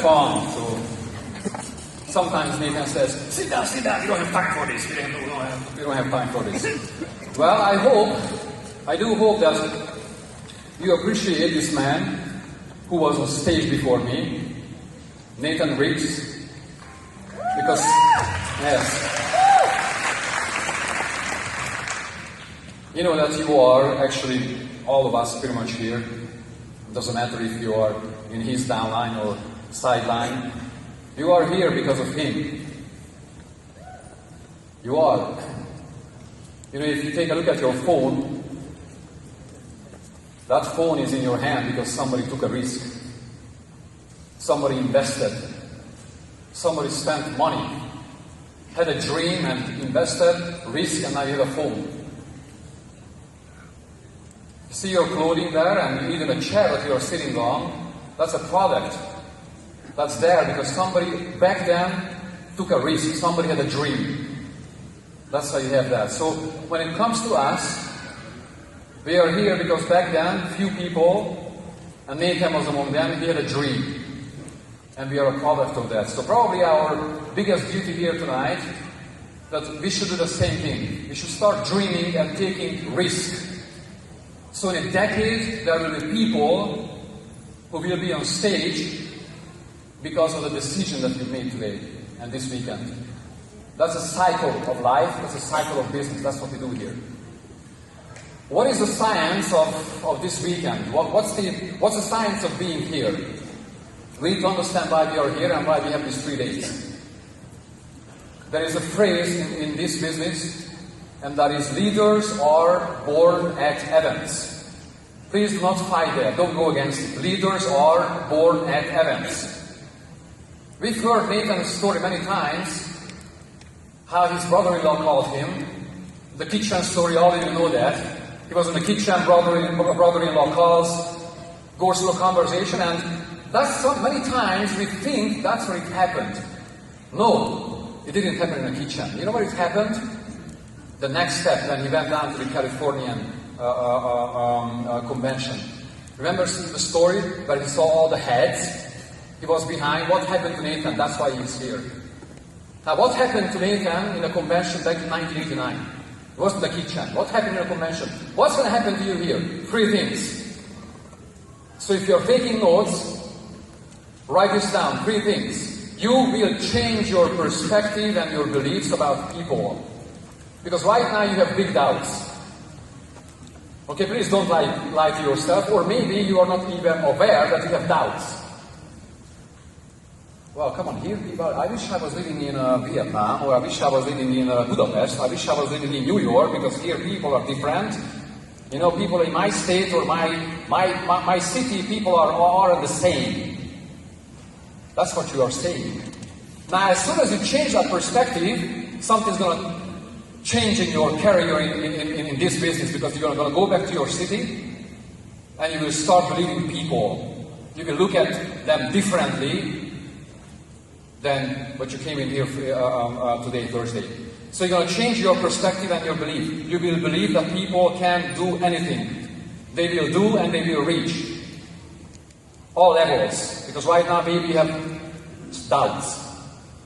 fun. So sometimes Nathan says, sit down, you don't have time for this. We don't have time for this. Well, I do hope that you appreciate this man who was on stage before me, Nathan Riggs, because, yes, you know that you are actually, all of us pretty much here. It doesn't matter if you are in his downline or sideline. You are here because of him. You are. You know, if you take a look at your phone, that phone is in your hand because somebody took a risk. Somebody invested. Somebody spent money, had a dream and invested, risk, and now you have a phone. See your clothing there and even a chair that you are sitting on, that's a product. That's there because somebody back then took a risk, somebody had a dream. That's why you have that. So when it comes to us, we are here because back then, few people, and Nathan was among them, he had a dream. And we are a product of that. So probably our biggest duty here tonight, that we should do the same thing. We should start dreaming and taking risks. So in a decade, there will be people who will be on stage because of the decision that you made today and this weekend. That's a cycle of life, that's a cycle of business, that's what we do here. What is the science of this weekend? What's the science of being here? We need to understand why we are here and why we have these 3 days. There is a phrase in this business, and that is, leaders are born at events. Please do not fight there. Don't go against it. Leaders are born at events. We've heard Nathan's story many times, how his brother-in-law called him. The kitchen story, all of you know that. He was in the kitchen, brother-in-law calls, goes through a conversation, and that's so many times we think that's where it happened. No, it didn't happen in the kitchen. You know where it happened? The next step, when he went down to the Californian convention. Remember the story where he saw all the heads? He was behind. What happened to Nathan? That's why he's here. Now, what happened to Nathan in the convention back in 1989? It was in the kitchen. What happened in the convention? What's going to happen to you here? 3 things. So if you're taking notes, write this down. 3 things. You will change your perspective and your beliefs about people. Because right now you have big doubts. Okay, please don't lie to yourself, or maybe you are not even aware that you have doubts. Well, come on, here people, I wish I was living in Vietnam, or I wish I was living in Budapest, I wish I was living in New York, because here people are different. You know, people in my state or my city, people are the same. That's what you are saying. Now, as soon as you change that perspective, something's going to change in your career in this business, because you're going to go back to your city and you will start believing people. You will look at them differently than what you came in here today, Thursday. So you're going to change your perspective and your belief. You will believe that people can do anything. They will do and they will reach all levels. Because right now maybe you have doubts.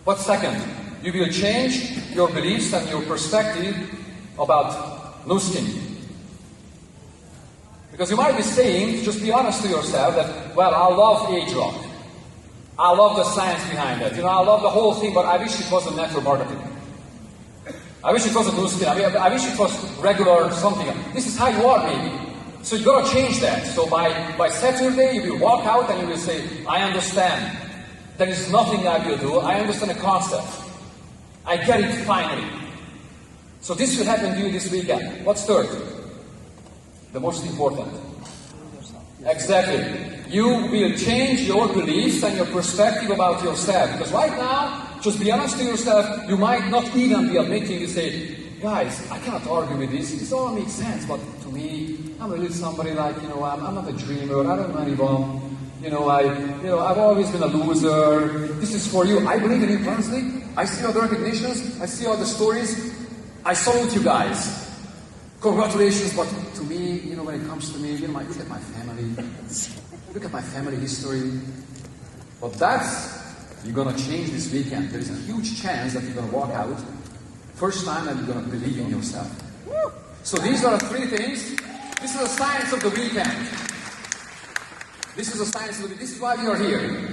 What's second? You will change your beliefs and your perspective about Nuskin. Because you might be saying, just be honest to yourself, that, well, I love age rock. I love the science behind it. You know, I love the whole thing, but I wish it was a natural marketing. I wish it was a Nuskin. I wish it was regular something. This is how you are, maybe. So you got to change that. So by Saturday, you will walk out and you will say, I understand. There is nothing I will do. I understand the concept. I get it finally. So this will happen to you this weekend. What's third? The most important. Exactly. You will change your beliefs and your perspective about yourself. Because right now, just be honest to yourself, you might not even be admitting to say, guys, I cannot argue with this. This all makes sense, but to me, I'm really somebody like, I'm not a dreamer, I don't know anyone. I've always been a loser. This is for you. I believe in you honestly. I see all the recognitions. I see all the stories. I salute you guys. Congratulations, but to me, when it comes to me, look at my family. Look at my family history. But that's, you're going to change this weekend. There is a huge chance that you're going to walk out first time and you're going to believe in yourself. So these are the three things. This is the science of the weekend. This is the science of the weekend. This is why we are here.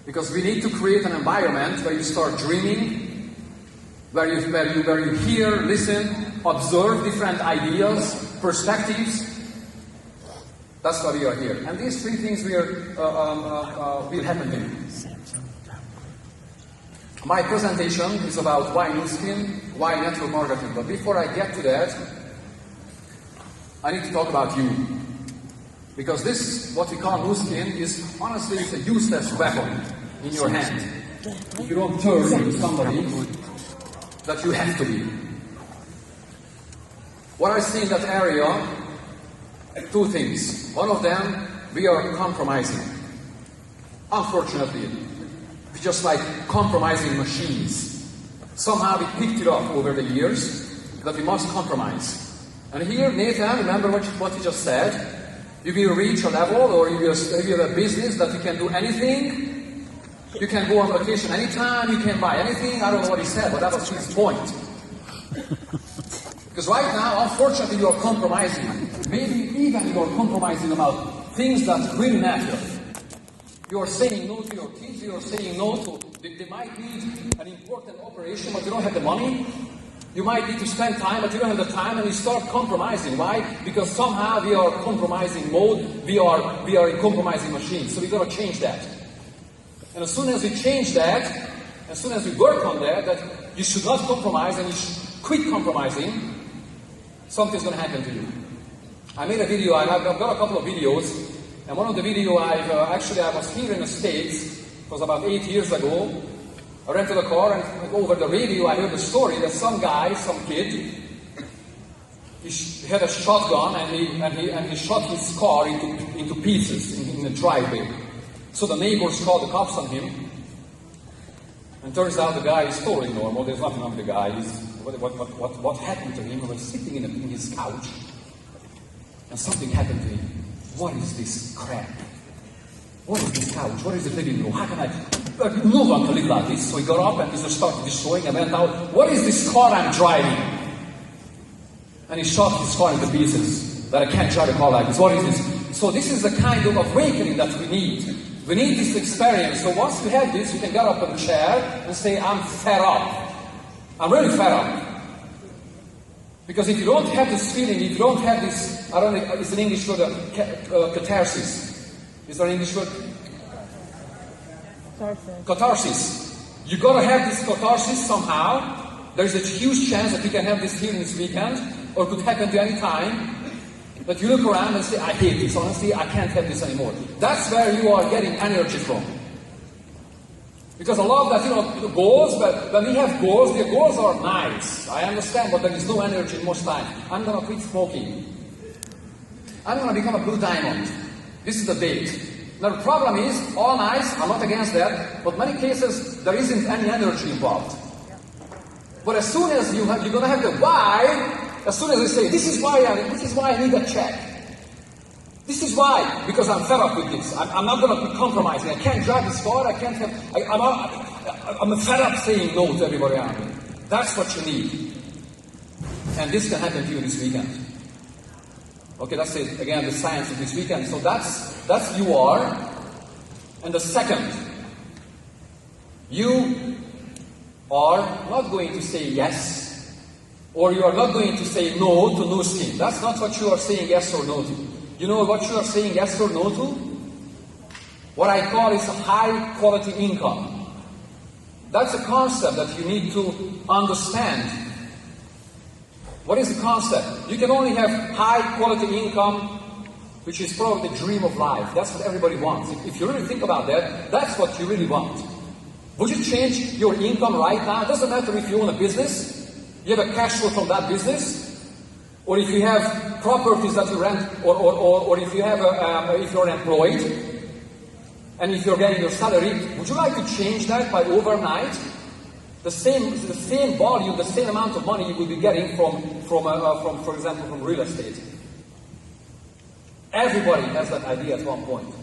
Because we need to create an environment where you start dreaming, where you hear, listen, observe different ideas, perspectives. That's why we are here. And these three things will happen to you. My presentation is about why Nu Skin, why network marketing. But before I get to that, I need to talk about you. Because this, what we call Nu Skin, is honestly it's a useless weapon in your hand. If you don't turn into somebody that you have to be. What I see in that area, two things. One of them, we are compromising. Unfortunately, we're just like compromising machines. Somehow we picked it up over the years that we must compromise. And here, Nathan, remember what he just said? You will reach a level, or you have a business that you can do anything. You can go on vacation anytime, you can buy anything. I don't know what he said, but that was his point. Because right now, unfortunately, you are compromising. Maybe even you are compromising about things that really matter. You are saying no to your kids, you are saying no to, they might need an important operation, but you don't have the money. You might need to spend time, but you don't have the time, and you start compromising. Why? Because somehow we are compromising mode, we are in compromising machine. So we've got to change that. And as soon as we change that, as soon as we work on that you should not compromise and you should quit compromising, something's going to happen to you. I made a video, I've got a couple of videos, and one of the videos I was here in the States, it was about 8 years ago. I rented a car, and over the radio I heard the story that some guy, some kid, he had a shotgun and he shot his car into pieces in the driveway. So the neighbors called the cops on him, and turns out the guy is totally normal. There's nothing wrong with the guy. What happened to him? He was sitting in his couch, and something happened to him. What is this crap? What is this couch? What is the living room? How can no one can live like this. So he got up and he just started destroying and went out. What is this car I'm driving? And he shot his car into pieces. That I can't drive a car like this. What is this? So this is the kind of awakening that we need. We need this experience. So once we have this, we can get up on the chair and say, I'm fed up. I'm really fed up. Because if you don't have this feeling, if you don't have this, I don't know, it's an English word, catharsis. Is there an English word? Catharsis. You got to have this catharsis somehow. There's a huge chance that you can have this here in this weekend, or it could happen to any time. But you look around and say, I hate this, honestly, I can't have this anymore. That's where you are getting energy from. Because I love that, the goals, but when we have goals, the goals are nice. I understand, but there is no energy most time. I'm going to quit smoking. I'm going to become a blue diamond. This is the date. Now the problem is, all nice, I'm not against that, but many cases, there isn't any energy involved. But as soon as you're going to have the why, as soon as you say, this is why I need a check. This is why, because I'm fed up with this. I'm not going to be compromising. I can't drive this car. I can't have. I'm fed up saying no to everybody around me. That's what you need, and this can happen to you this weekend. Okay, that's it. Again, the science of this weekend. So that's you are, and the second, you are not going to say yes. Or you are not going to say no to Nu Skin. That's not what you are saying yes or no to. You know what you are saying yes or no to? What I call is a high quality income. That's a concept that you need to understand. What is the concept? You can only have high quality income, which is probably the dream of life. That's what everybody wants. If you really think about that, that's what you really want. Would you change your income right now? It doesn't matter if you own a business. You have a cash flow from that business, or if you have properties that you rent, or if you have if you're employed, and if you're getting your salary, would you like to change that by overnight? The same volume, the same amount of money you will be getting from for example, from real estate. Everybody has that idea at one point.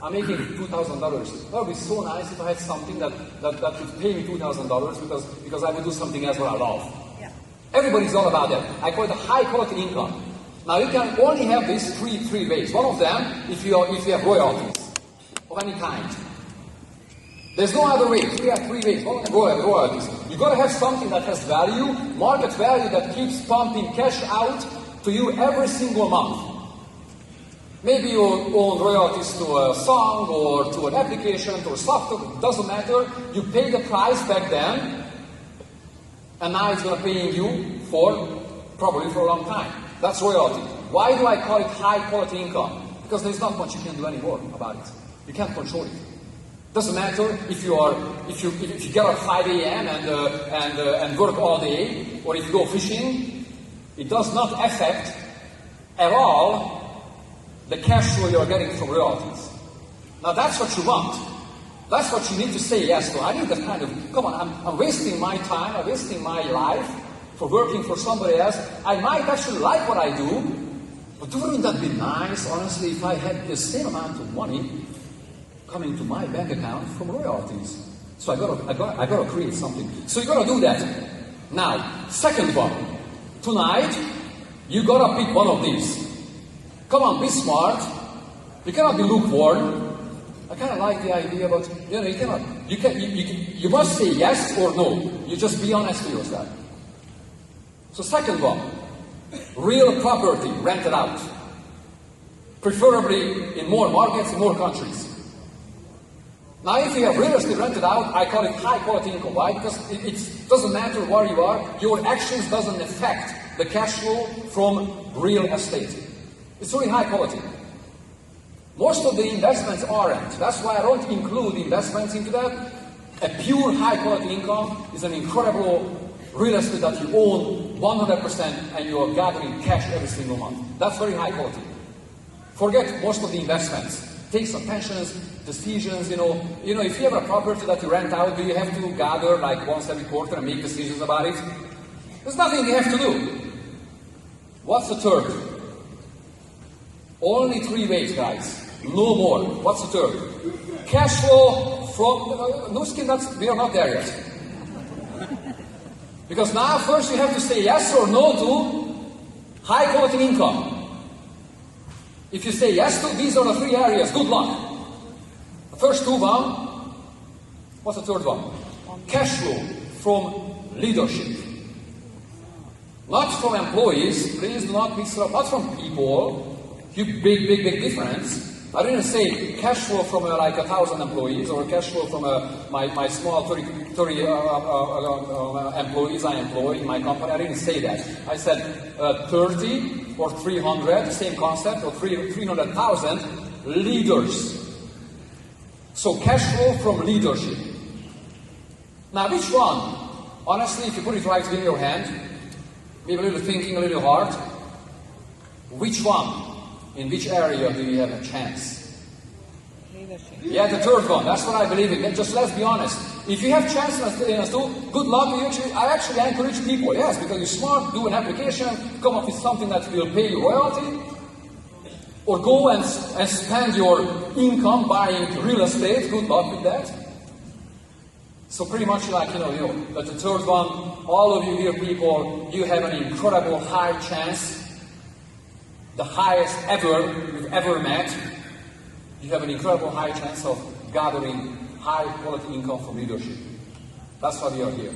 I'm making $2,000. That would be so nice if I had something that would pay me $2,000 because I would do something else what I love. Yeah. Everybody's all about that. I call it a high quality income. Now you can only have these three ways. One of them, if you have royalties of any kind. There's no other way. We have three ways. One of royalties. You got to have something that has value, market value that keeps pumping cash out to you every single month. Maybe you own royalties to a song or to an application, to a software, it doesn't matter. You pay the price back then, and now it's going to pay you probably for a long time. That's royalty. Why do I call it high quality income? Because there's not much you can do anymore about it. You can't control it. Doesn't matter if you get up 5 a.m. and work all day, or if you go fishing. It does not affect at all the cash flow you're getting from royalties. Now that's what you want. That's what you need to say yes to. I need that kind of, come on, I'm wasting my time, I'm wasting my life for working for somebody else. I might actually like what I do, but wouldn't that be nice, honestly, if I had the same amount of money coming to my bank account from royalties? So I gotta create something. So you gotta do that. Now, second one. Tonight, you gotta pick one of these. Come on, be smart. You cannot be lukewarm. I kind of like the idea, but you cannot. You must say yes or no. You just be honest with yourself. So second one, real property rented out, preferably in more markets, in more countries. Now, if you have real estate rented out, I call it high quality income. Why? Because it doesn't matter where you are. Your actions doesn't affect the cash flow from real estate. It's really high quality. Most of the investments aren't. That's why I don't include investments into that. A pure high quality income is an incredible real estate that you own 100% and you are gathering cash every single month. That's very high quality. Forget most of the investments. Take some pensions, decisions, if you have a property that you rent out, do you have to gather like once every quarter and make decisions about it? There's nothing you have to do. What's the third? Only 3 ways, guys. No more. What's the third? Cash flow from... no skin, we are not there yet. Because now first you have to say yes or no to high quality income. If you say yes to these are the 3 areas, good luck. The first 2 one. What's the third one? Cash flow from leadership. Not from employees. Please do not mix it up. Not from people. Big difference. I didn't say cash flow from like 1,000 employees or cash flow from my small 30 employees I employ in my company. I didn't say that. I said 30 or 300, same concept, or 300,000 leaders. So cash flow from leadership. Now which one? Honestly, if you put it right in your hand, maybe a little thinking, a little hard, which one? In which area do you have a chance? Leadership. Yeah, the third one. That's what I believe in. Just let's be honest. If you have chance in us too, good luck. I actually encourage people, yes, because you're smart, do an application, come up with something that will pay you royalty, or go and spend your income buying real estate. Good luck with that. So pretty much like, but the third one, all of you here people, you have an incredible high chance. The highest ever we've ever met, you have an incredible high chance of gathering high quality income from leadership. That's why we are here.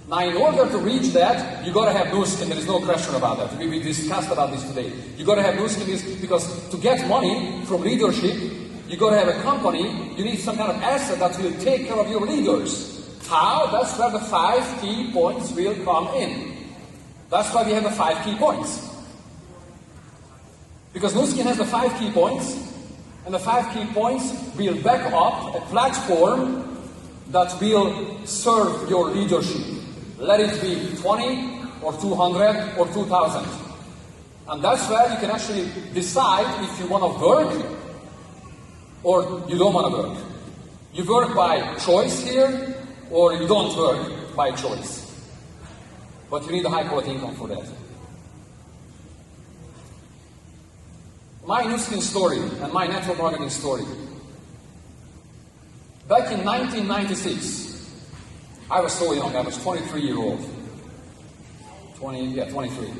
Now, in order to reach that, you got to have no skin. There is no question about that. We discussed about this today. You got to have no skin because to get money from leadership, you got to have a company. You need some kind of asset that will take care of your leaders. How? That's where the 5 key points will come in. That's why we have the 5 key points. Because Nuskin has the 5 key points, and the 5 key points will back up a platform that will serve your leadership. Let it be 20 or 200 or 2,000. And that's where you can actually decide if you want to work or you don't want to work. You work by choice here, or you don't work by choice. But you need a high quality income for that. My new skin story and my network marketing story. Back in 1996, I was so young, I was 23-year-old. 23.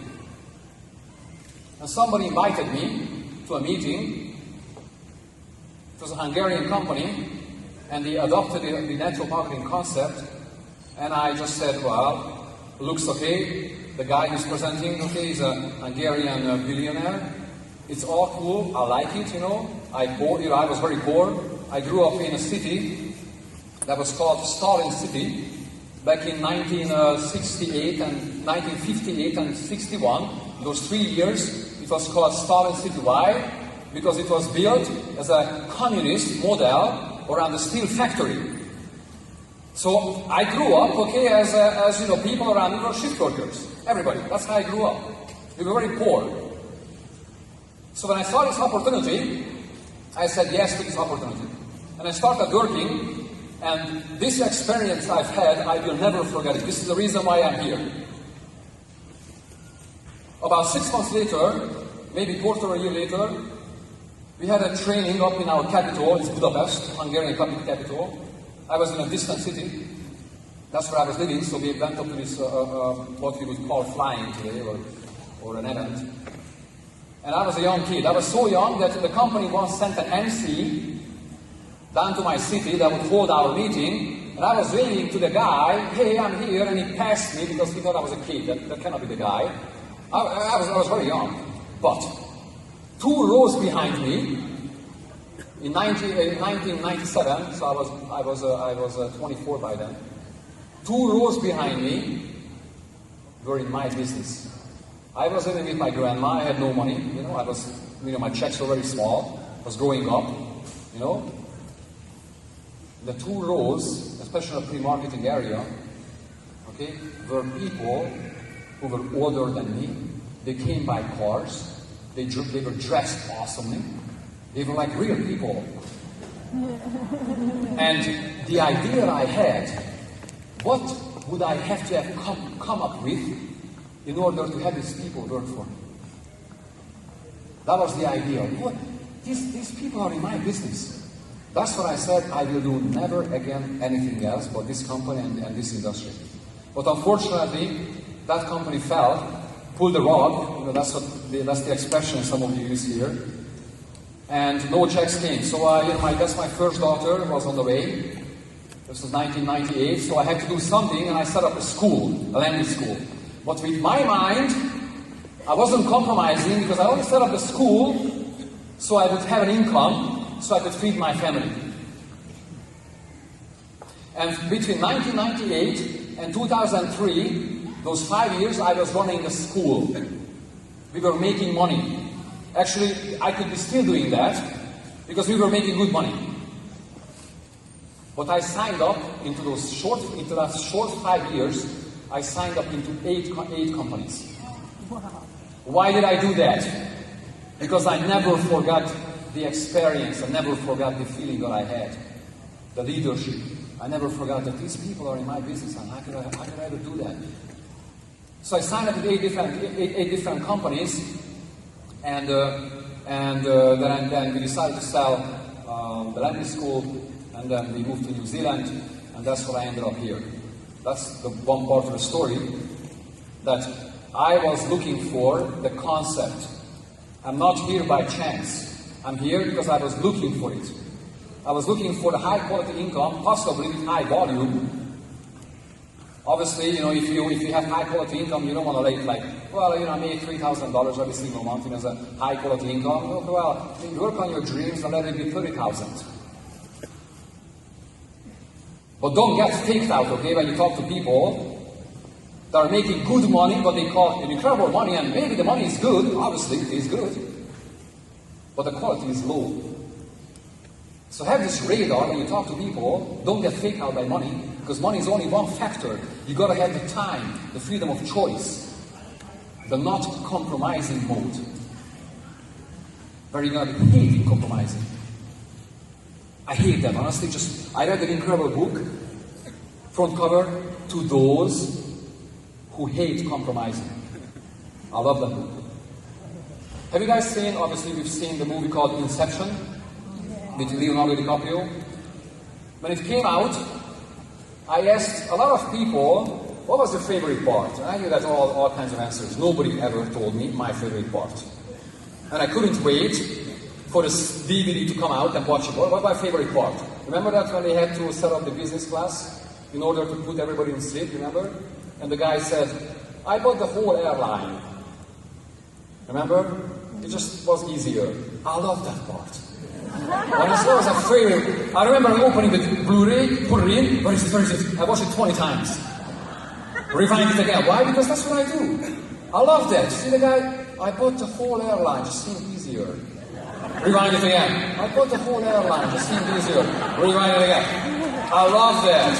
And somebody invited me to a meeting. It was a Hungarian company, and they adopted the network marketing concept. And I just said, well, looks okay. The guy who's presenting, okay, is a Hungarian billionaire. It's all cool. I like it, you know. I was very poor. I grew up in a city that was called Stalin City back in 1968 and 1958 and 61. Those 3 years, it was called Stalin City. Why? Because it was built as a communist model around the steel factory. So I grew up, okay, as you know, people around me were shift workers. Everybody. That's how I grew up. We were very poor. So when I saw this opportunity, I said yes to this opportunity. And I started working, and this experience I've had, I will never forget it. This is the reason why I'm here. About 6 months later, maybe quarter of a year later, we had a training up in our capital. It's Budapest, Hungarian capital. I was in a distant city. That's where I was living, so we went up to this, what we would call flying today, or an event. And I was a young kid. I was so young that the company once sent an MC down to my city that would hold our meeting, and I was waving to the guy, hey, I'm here, and he passed me because he thought I was a kid. That cannot be the guy. I was very young. But 2 rows behind me, in 1997, so I was 24 by then, 2 rows behind me were in my business. I was living with my grandma. I had no money. You know, my checks were very small. I was growing up. You know, the 2 rows, especially in the pre-marketing area, okay, were people who were older than me. They came by cars. They were dressed awesomely. They were like real people. And the idea I had, what would I have to have come up with in order to have these people work for me? That was the idea. What? These people are in my business. That's what I said. I will do never again anything else but this company and this industry. But unfortunately, that company fell, pulled the rug. You know, that's the expression some of you use here. And no checks came. So I guess my first daughter was on the way. This was 1998. So I had to do something, and I set up a school, a language school. But with my mind, I wasn't compromising because I only set up the school so I would have an income, so I could feed my family. And between 1998 and 2003, those 5 years, I was running a school. We were making money. Actually, I could be still doing that because we were making good money. But I signed up into that short 5 years. I signed up into 8 companies. Wow. Why did I do that? Because I never forgot the experience. I never forgot the feeling that I had. The leadership. I never forgot that these people are in my business, and how could I ever do that? So I signed up with 8 different companies, and then we decided to sell the language school, and then we moved to New Zealand, and that's where I ended up here. That's the one part of the story, that I was looking for the concept. I'm not here by chance. I'm here because I was looking for it. I was looking for the high quality income, possibly with high volume. Obviously, you know, if you have high quality income, you don't want to I made $3,000 every single month, as a high quality income. Well, work on your dreams and let it be 30,000. But don't get faked out, okay, when you talk to people that are making good money, but they call it incredible money, and maybe the money is good, obviously it is good, but the quality is low. So have this radar when you talk to people. Don't get faked out by money, because money is only one factor. You got to have the time, the freedom of choice, the not compromising mode, where you're going to be hating compromising. I hate that, honestly. I read an incredible book, front cover, to those who hate compromising. I love that book. Have you guys seen, obviously we've seen the movie called Inception with Leonardo DiCaprio. When it came out, I asked a lot of people, what was your favorite part? And I knew that all kinds of answers. Nobody ever told me my favorite part. And I couldn't wait for this DVD to come out and watch it. What was my favorite part? Remember that when they had to set up the business class in order to put everybody in seat, remember? And the guy said, I bought the whole airline. Remember? It just was easier. I love that part. When I saw it was a favorite. I remember opening the Blu-ray, put it in, where is it? I watched it 20 times. Rewind it again. Why? Because that's what I do. I love that. See the guy? I bought the whole airline, just seemed easier. Rewind it again. I bought the whole airline, just seemed easier. Rewind it again. I love that.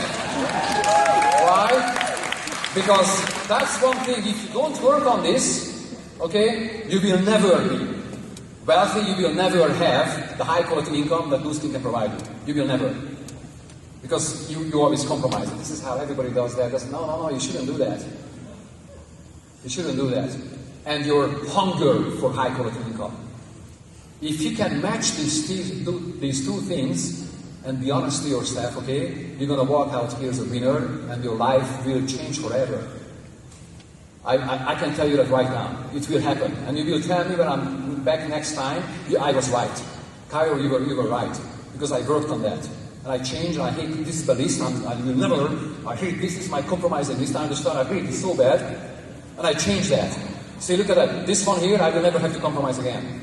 Why? Because that's one thing, if you don't work on this, okay, you will never be wealthy, you will never have the high quality income that Nuskin can provide you. You will never. Because you always compromise. This is how everybody does that. No, you shouldn't do that. You shouldn't do that. And your hunger for high quality income. If you can match these two things and be honest to yourself, okay, you're going to walk out here as a winner and your life will change forever. I can tell you that right now. It will happen. And you will tell me when I'm back next time, I was right. Kari, you were right. Because I worked on that. And I changed, and I hate this is the list, I will never, I hate this is my compromising list, I understand, I hate it so bad. And I changed that. See, look at that. This one here, I will never have to compromise again.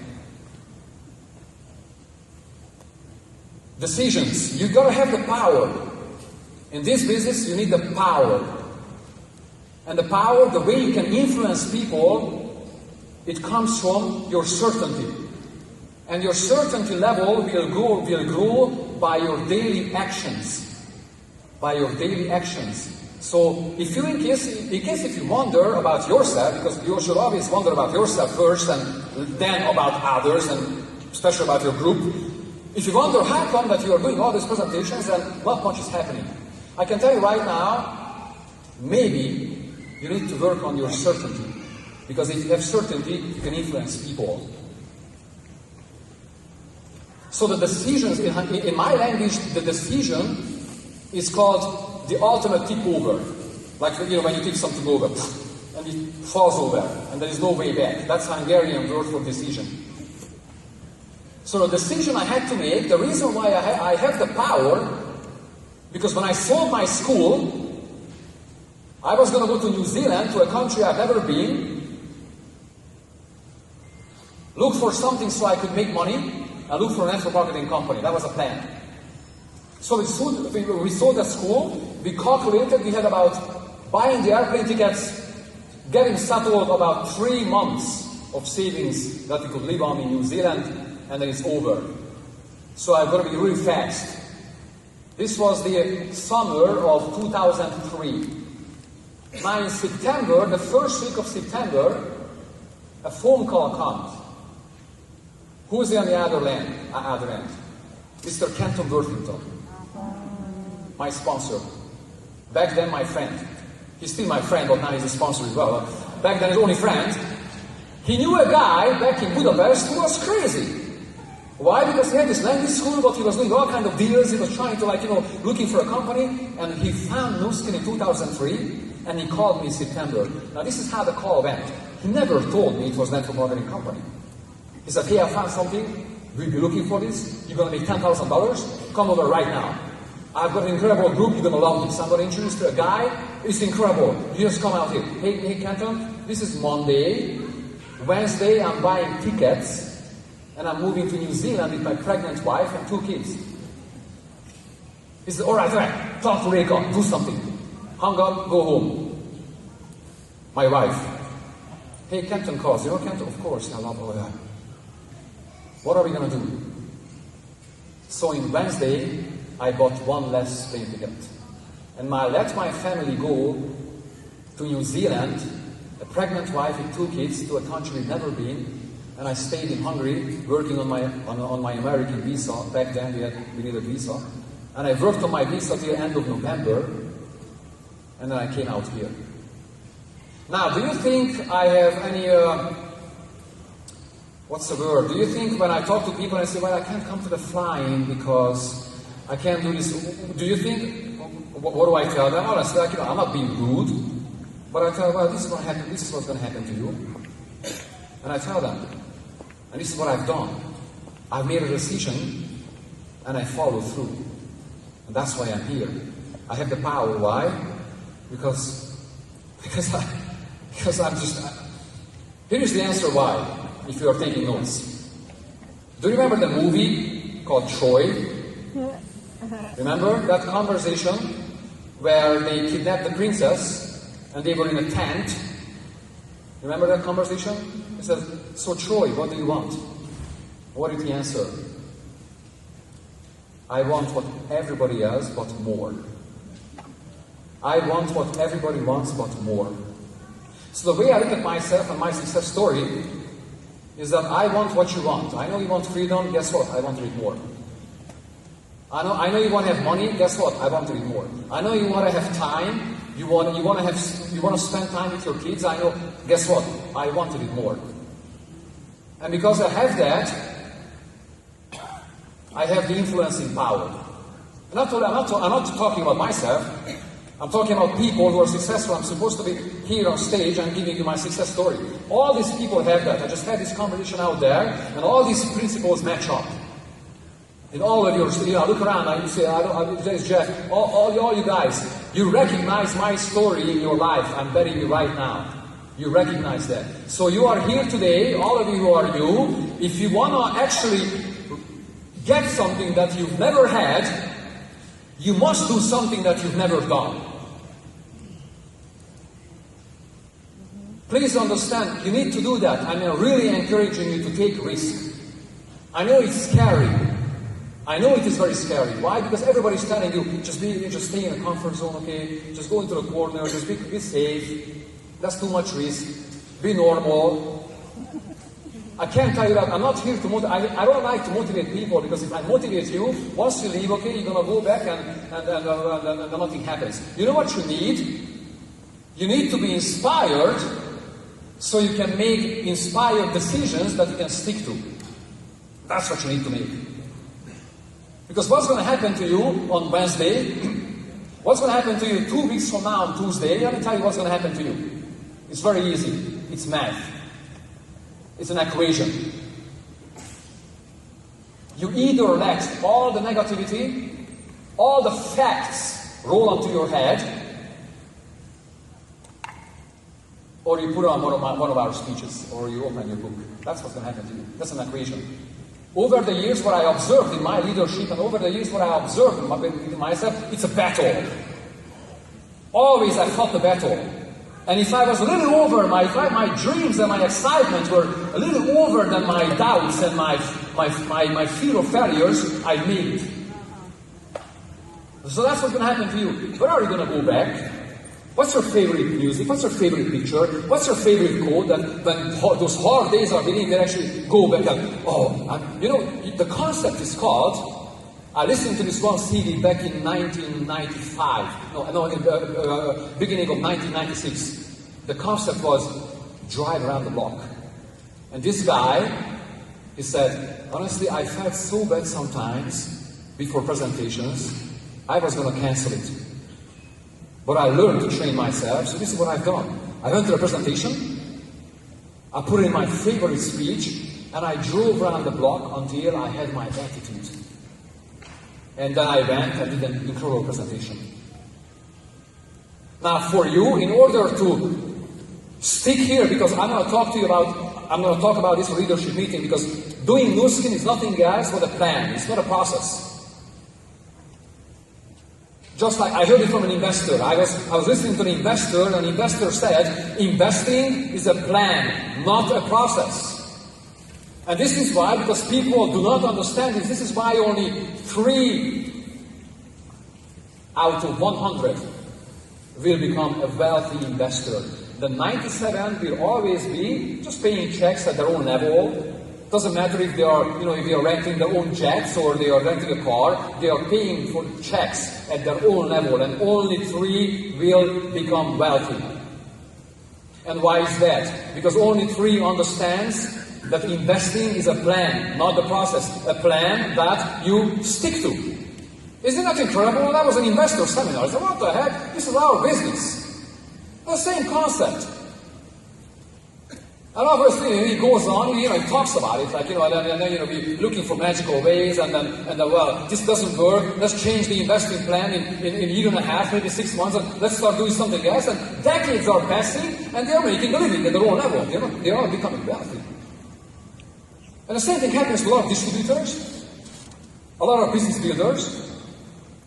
Decisions. You gotta have the power. In this business, you need the power. And the power, the way you can influence people, it comes from your certainty. And your certainty level will grow by your daily actions. By your daily actions. So, if you, in case if you wonder about yourself, because you should always wonder about yourself first and then about others, and especially about your group. If you wonder how come that you are doing all these presentations and not much is happening, I can tell you right now, maybe you need to work on your certainty. Because if you have certainty, you can influence people. So the decisions, in my language, the decision is called the ultimate tip over. Like, when you tip something over, and it falls over, and there is no way back. That's Hungarian word for decision. So the decision I had to make, the reason why I have the power, because when I sold my school, I was going to go to New Zealand, to a country I've never been, look for something so I could make money, and look for a network marketing company. That was a plan. So we sold the school, we calculated, we had about, buying the airplane tickets, getting settled about 3 months of savings that we could live on in New Zealand, and then it's over. So I'm going to be really fast. This was the summer of 2003. Now in September, the first week of September, a phone call comes. Who's on the other end? Mr. Kenton Worthington, my sponsor. Back then, my friend. He's still my friend, but now he's a sponsor as well. Back then, his only friend. He knew a guy back in Budapest who was crazy. Why? Because he had this language school, but he was doing all kinds of deals. He was trying to, looking for a company, and he found Nuskin in 2003, and he called me in September. Now, this is how the call went. He never told me it was a network marketing company. He said, hey, I found something. We'll be looking for this. You're going to make $10,000. Come over right now. I've got an incredible group. You're going to love this. I'm going to introduce you to a guy. It's incredible. You just come out here. Hey, Kenton, this is Monday. Wednesday, I'm buying tickets. And I'm moving to New Zealand with my pregnant wife and 2 kids. He said, all right. Talk to Reka. Do something. Hung up, go home. My wife. Hey, Kenton calls. You know Kenton? Of course. I love all that. What are we going to do? So in Wednesday, I bought 1 less plane ticket. And I let my family go to New Zealand, a pregnant wife with 2 kids, to a country we've never been. And I stayed in Hungary, working on my American visa. Back then we needed a visa. And I worked on my visa till the end of November. And then I came out here. Now, do you think I have any what's the word? Do you think when I talk to people and I say, well, I can't come to the flying because I can't do this, do you think, what do I tell them? Honestly, like, I'm not being rude, but I tell them, well, this is what happened, this is what's going to happen to you. And I tell them, and this is what I've done. I've made a decision, and I follow through. And that's why I'm here. I have the power. Why? Because I'm just... Here is the answer why, if you are taking notes. Do you remember the movie called Troy? Remember that conversation where they kidnapped the princess and they were in a tent? Remember that conversation? He said, so Troy, what do you want? What did he answer? I want what everybody else, but more. I want what everybody wants, but more. So the way I look at myself and my success story is that I want what you want. I know you want freedom, guess what? I want to read more. I know you want to have money, guess what? I want to read more. I know you want to have time, you want to spend time with your kids, I know, guess what? I want to read more. And because I have that, I have the influencing power. I'm not talking about myself. I'm talking about people who are successful. I'm supposed to be here on stage and giving you my success story. All these people have that. I just had this conversation out there, and all these principles match up. In all of your, look around and you say, there's Jeff, all you guys, you recognize my story in your life. I'm betting you right now. You recognize that. So you are here today, all of you who are you. If you want to actually get something that you've never had, you must do something that you've never done. Please understand, you need to do that. I'm really encouraging you to take risks. I know it's scary. I know it is very scary. Why? Because everybody's telling you, just stay in a comfort zone, okay? Just go into the corner, just be safe. That's too much risk. Be normal. I can't tell you that. I'm not here to motivate. I don't like to motivate people, because if I motivate you, once you leave, okay, you're going to go back and nothing happens. You know what you need? You need to be inspired so you can make inspired decisions that you can stick to. That's what you need to make. Because what's going to happen to you on Wednesday? What's going to happen to you 2 weeks from now on Tuesday? Let me tell you what's going to happen to you. It's very easy. It's math. It's an equation. You either let all the negativity, all the facts roll onto your head, or you put on one of our speeches, or you open your book. That's what's going to happen to you. That's an equation. Over the years, what I observed in my leadership, and over the years, what I observed in myself, it's a battle. Always I fought the battle. And if I was a little over, my dreams and my excitement were a little over than my doubts and my fear of failures, I made it. So that's what's going to happen to you. Where are you going to go back? What's your favorite music? What's your favorite picture? What's your favorite quote that when those hard days are beginning, they actually go back and, the concept is called, I listened to this one CD back in 1995, beginning of 1996. The concept was drive around the block. And this guy, he said, honestly, I felt so bad sometimes before presentations, I was going to cancel it. But I learned to train myself, so this is what I've done. I went to the presentation, I put in my favorite speech, and I drove around the block until I had my attitude. And then I went and did an incredible presentation. Now for you, in order to stick here, because I'm going to talk about this leadership meeting, because doing Nu Skin is nothing else but a plan. It's not a process. Just like I heard it from an investor. I was listening to an investor, and the investor said, investing is a plan, not a process. And this is why, because people do not understand this, this is why only 3 out of 100 will become a wealthy investor. The 97 will always be just paying checks at their own level. Doesn't matter if they are, if they are renting their own jets or they are renting a car, they are paying for checks at their own level, and only 3 will become wealthy. And why is that? Because only 3 understands that investing is a plan, not the process. A plan that you stick to. Isn't that incredible? That was an investor seminar. I said, what the heck? This is our business. The same concept. And obviously, he goes on, he talks about it, like, and then we're looking for magical ways, and then, well, this doesn't work, let's change the investing plan in a year and a half, maybe 6 months, and let's start doing something else, and decades are passing, and they're making a living at their own level, they're not becoming wealthy. And the same thing happens to a lot of distributors, a lot of business builders,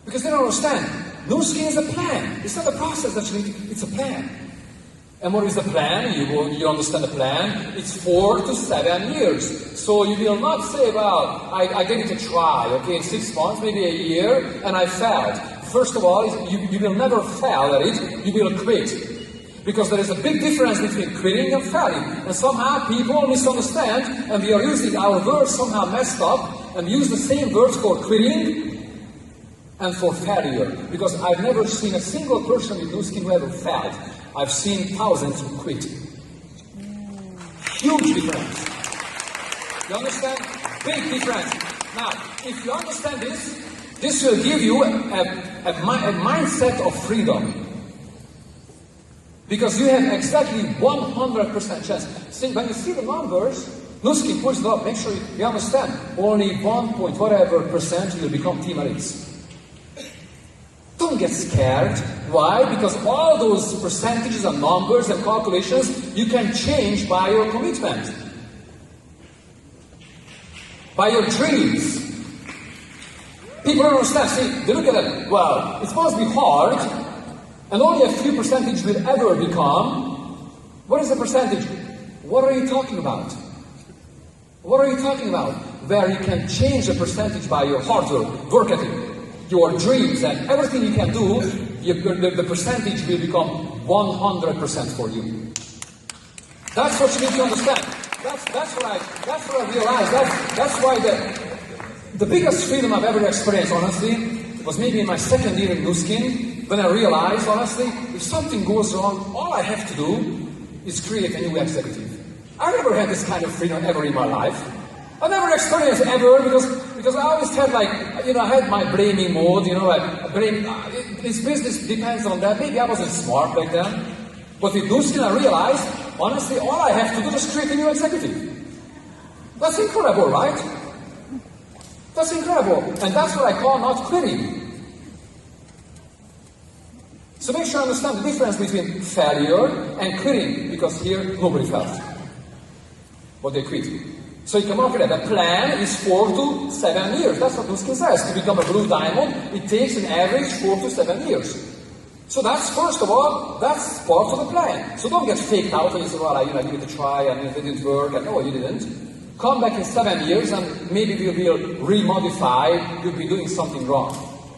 because they don't understand. No skin is a plan. It's not a process that you need, it's a plan. And what is the plan? You understand the plan. It's 4 to 7 years. So you will not say, well, I gave it a try, okay, 6 months, maybe a year, and I failed. First of all, you will never fail at it, you will quit. Because there is a big difference between quitting and failing. And somehow people misunderstand, and we are using our words somehow messed up, and we use the same words for quitting and for failure. Because I've never seen a single person with no skin who ever failed. I've seen thousands who quit. Huge difference. You understand? Big difference. Now, if you understand this, this will give you a mindset of freedom. Because you have exactly 100% chance. See, when you see the numbers, Nuskin puts it up, make sure you understand. Only 1.whatever% will become team elites. Don't get scared. Why? Because all those percentages and numbers and calculations you can change by your commitment. By your dreams. People don't understand. See, they look at it, well, it must be hard, and only a few percentage will ever become. What is the percentage? What are you talking about? What are you talking about? Where you can change the percentage by your hard work ethic. Your dreams and everything you can do, the percentage will become 100% for you. That's what you need to understand. That's what I realized. That's why the biggest freedom I've ever experienced, honestly, was maybe in my second year in Nuskin, when I realized, honestly, if something goes wrong, all I have to do is create a new executive. I never had this kind of freedom ever in my life. I never experienced ever because I always had I had my blaming mode, this business depends on that. Maybe I wasn't smart back then. But with Nuskin I realized, honestly, all I have to do is create a new executive. That's incredible, right? That's incredible. And that's what I call not quitting. So make sure you understand the difference between failure and quitting, because here nobody fails. But they quit. So you can mark it that the plan is 4 to 7 years. That's what Nuskin says. To become a blue diamond, it takes an average 4 to 7 years. So that's, first of all, that's part of the plan. So don't get faked out when you say, well, I give it a try, and it didn't work, and no, you didn't. Come back in 7 years, and maybe we will remodify, you'll be doing something wrong.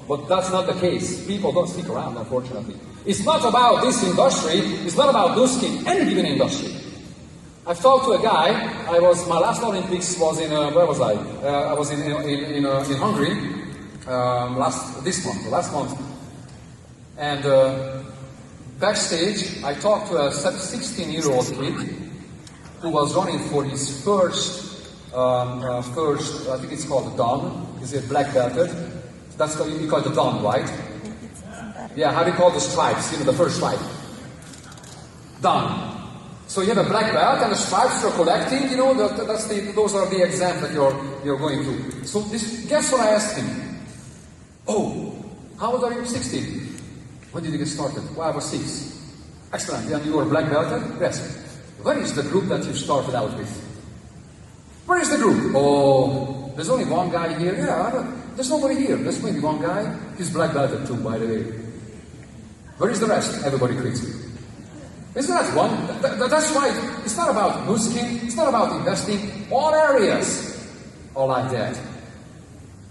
But that's not the case. People don't stick around, unfortunately. It's not about this industry, it's not about Nuskin, any given industry. I've talked to a guy. My last Olympics was in, where was I? I was in Hungary last month. And backstage, I talked to a 16-year-old kid who was running for his first, I think it's called the Don. He's a black belted. That's what you call the Don, right? Yeah, how do you call the stripes? The first stripe. Don. So you have a black belt and the stripes you're collecting, those are the exams that you're going through. So guess what I asked him? Oh, how old are you? 16. When did you get started? Well, I was 6. Excellent. And you were black belted? Yes. Where is the group that you started out with? Where is the group? Oh, there's only one guy here. Yeah, there's nobody here. There's maybe one guy. He's black belted too, by the way. Where is the rest? Everybody quits. Isn't that one? That's why it's not about Nuskin, it's not about investing. All areas are like that.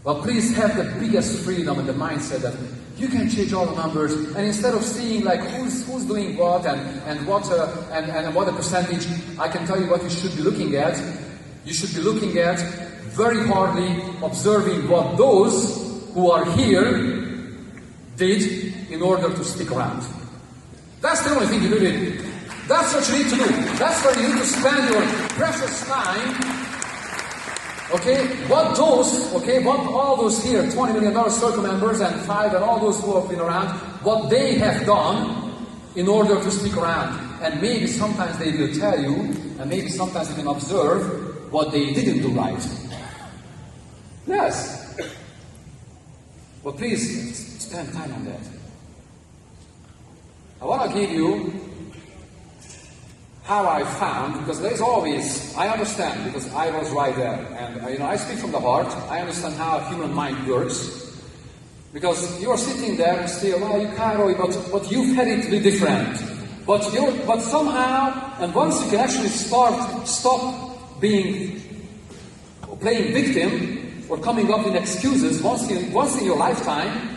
But please have the biggest freedom and the mindset that you can change all the numbers, and instead of seeing who's doing what and what the percentage, I can tell you what you should be looking at. You should be looking at very hardly observing what those who are here did in order to stick around. That's the only thing you do. That's what you need to do. That's where you need to spend your precious time. Okay? What all those here, $20 million circle members and 5 and all those who have been around, what they have done in order to stick around. And maybe sometimes they will tell you, and maybe sometimes you can observe what they didn't do right. Yes. But please, spend time on that. I want to give you how I found, because there's always, I understand, because I was right there, and I speak from the heart. I understand how a human mind works, because you are sitting there and say, well, you Kari, but you've had it be different. But somehow, and once you can actually stop playing victim or coming up with excuses once in your lifetime,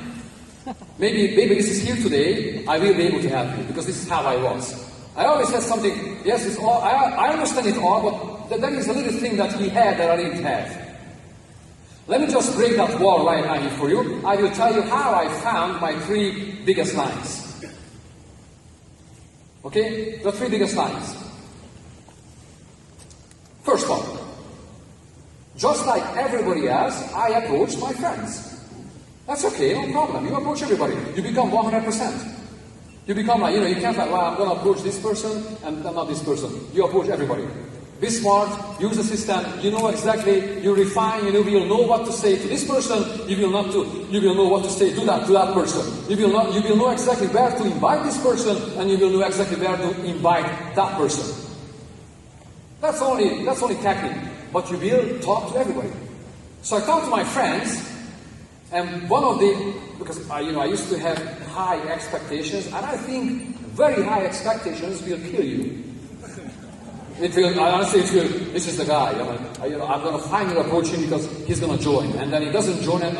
maybe this is here today, I will be able to help you, because this is how I was. I always had something, yes, it's all, I understand it all, but there is a little thing that he had that I didn't have. Let me just break that wall right now for you. I will tell you how I found my 3 biggest lines. Okay? The 3 biggest lines. First one. Just like everybody else, I approach my friends. That's okay, no problem. You approach everybody. You become 100%. You become like, you can't like, well, I'm going to approach this person and not this person. You approach everybody. Be smart, use the system, you know exactly, you refine, you will know what to say to this person, you will know what to say to that person. You will know exactly where to invite this person, and you will know exactly where to invite that person. That's only technique, but you will talk to everybody. So I talk to my friends, and because I used to have high expectations, and I think very high expectations will kill you. Honestly, this is the guy. I'm going to finally approach him because he's going to join. And then he doesn't join and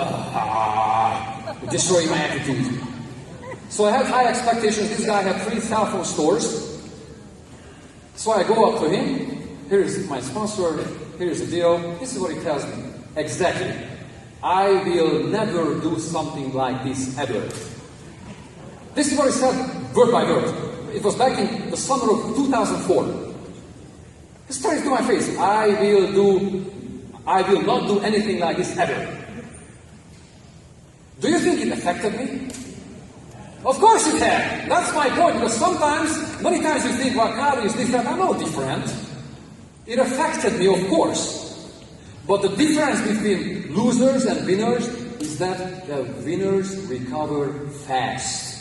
destroy my attitude. So I had high expectations. This guy had 3 cell phone stores. So I go up to him. Here is my sponsor. Here is the deal. This is what he tells me. Exactly. I will never do something like this ever. This is what he said word by word. It was back in the summer of 2004. He started to my face. I will not do anything like this ever. Do you think it affected me? Of course it had. That's my point, because many times you think, well, Kari is different. I'm not different. It affected me, of course. But the difference between losers and winners is that the winners recover fast.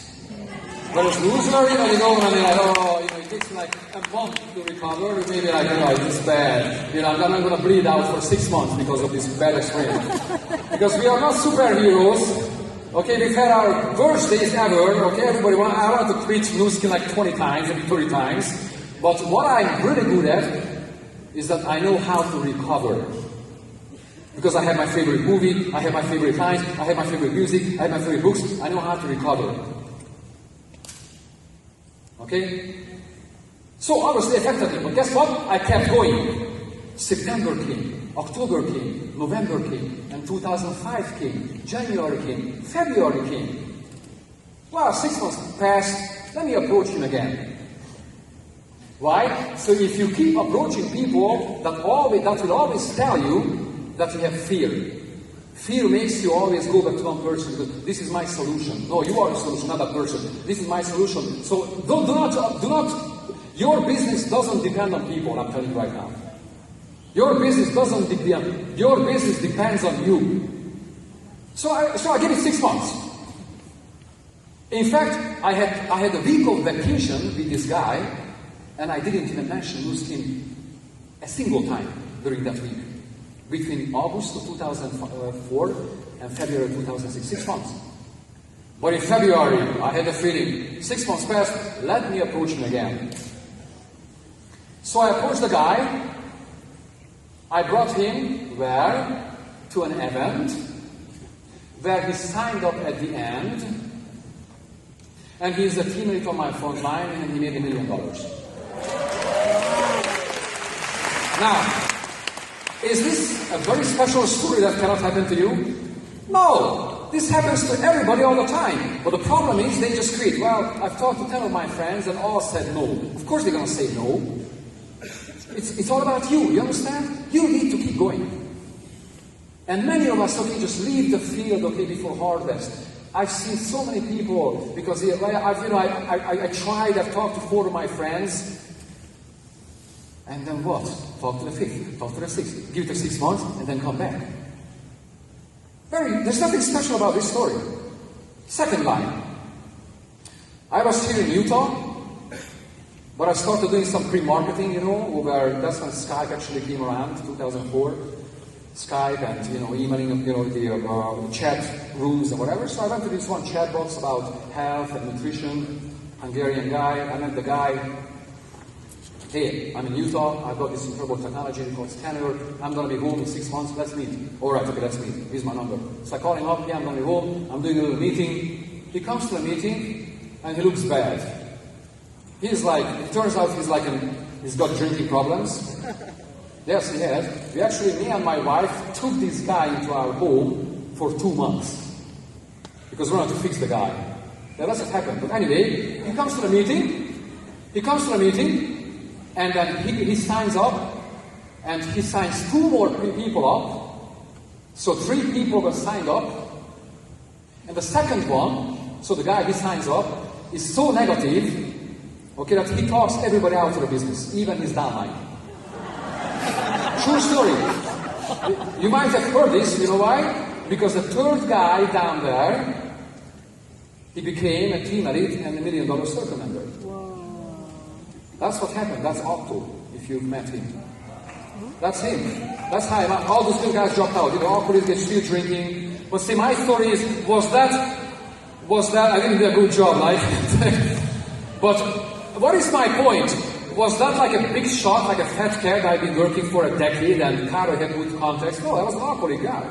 Whereas loser, it takes like a month to recover. Maybe it's bad. I'm not going to bleed out for 6 months because of this bad experience. Because we are not superheroes. Okay, we've had our worst days ever. Okay, I want to quit new skin like 20 times, maybe 30 times. But what I'm really good at is that I know how to recover. Because I have my favorite movie, I have my favorite lines, I have my favorite music, I have my favorite books. I know how to recover. Okay? So obviously affected me, but guess what? I kept going. September came, October came, November came, and 2005 came, January came, February came. Well, 6 months passed, let me approach him again. Why? So if you keep approaching people, that will always tell you that you have fear. Fear makes you always go back to one person, because this is my solution. No, you are the solution, not that person. This is my solution. So do not. Your business doesn't depend on people. I'm telling you right now. Your business doesn't depend. Your business depends on you. So I give it 6 months. In fact, I had a week of vacation with this guy, and I didn't even mention lose him a single time during that week. Between August of 2004 and February 2006, 6 months. But in February, I had a feeling, 6 months passed, let me approach him again. So I approached the guy. I brought him where? To an event where he signed up at the end, and he's a team lead on my front line, and he made $1 million. Now, is this a very special story that cannot happen to you? No. This happens to everybody all the time. But the problem is they just create, well, I've talked to 10 of my friends and all said no. Of course they're going to say no. It's all about you, you understand? You need to keep going. And many of us, okay, just leave the field, okay, before harvest. I've seen so many people, because I tried, I've talked to 4 of my friends, and then what? Talk to the 5th, talk to the 6th, give it 6 months, and then come back. There's nothing special about this story. Second line. I was here in Utah, but I started doing some pre-marketing, where that's when Skype actually came around, 2004. Skype and, emailing, the chat rooms and whatever. So I went to this one chat box about health and nutrition, Hungarian guy. I met the guy. Hey, I'm in Utah. I've got this incredible technology called Scanner. I'm going to be home in 6 months. Let's meet. All right, okay, let's meet. Here's my number. So I call him up. Yeah, I'm going to be home. I'm doing a little meeting. He comes to the meeting and he looks bad. It turns out he's got drinking problems. Yes, he has. Me and my wife took this guy into our home for 2 months. Because we wanted to fix the guy. Yeah, that's what happened. But anyway, he comes to the meeting, and then he signs up, and he signs 2 more people up. So 3 people got signed up. And the second one, so the guy he signs up, is so negative, okay, that he talks everybody out of the business, even his downline. True story. You might have heard this, you know why? Because the 3rd guy down there, he became a team elite and $1 million circle member. Wow. That's what happened. That's Otto, if you've met him. That's him. That's how all those 2 guys dropped out. Otto is still drinking. But see, my story was that I didn't do a good job, right? But what is my point? Was that like a big shot, like a fat cat I've been working for a decade and Kari had good context? No, I was an alcoholic guy.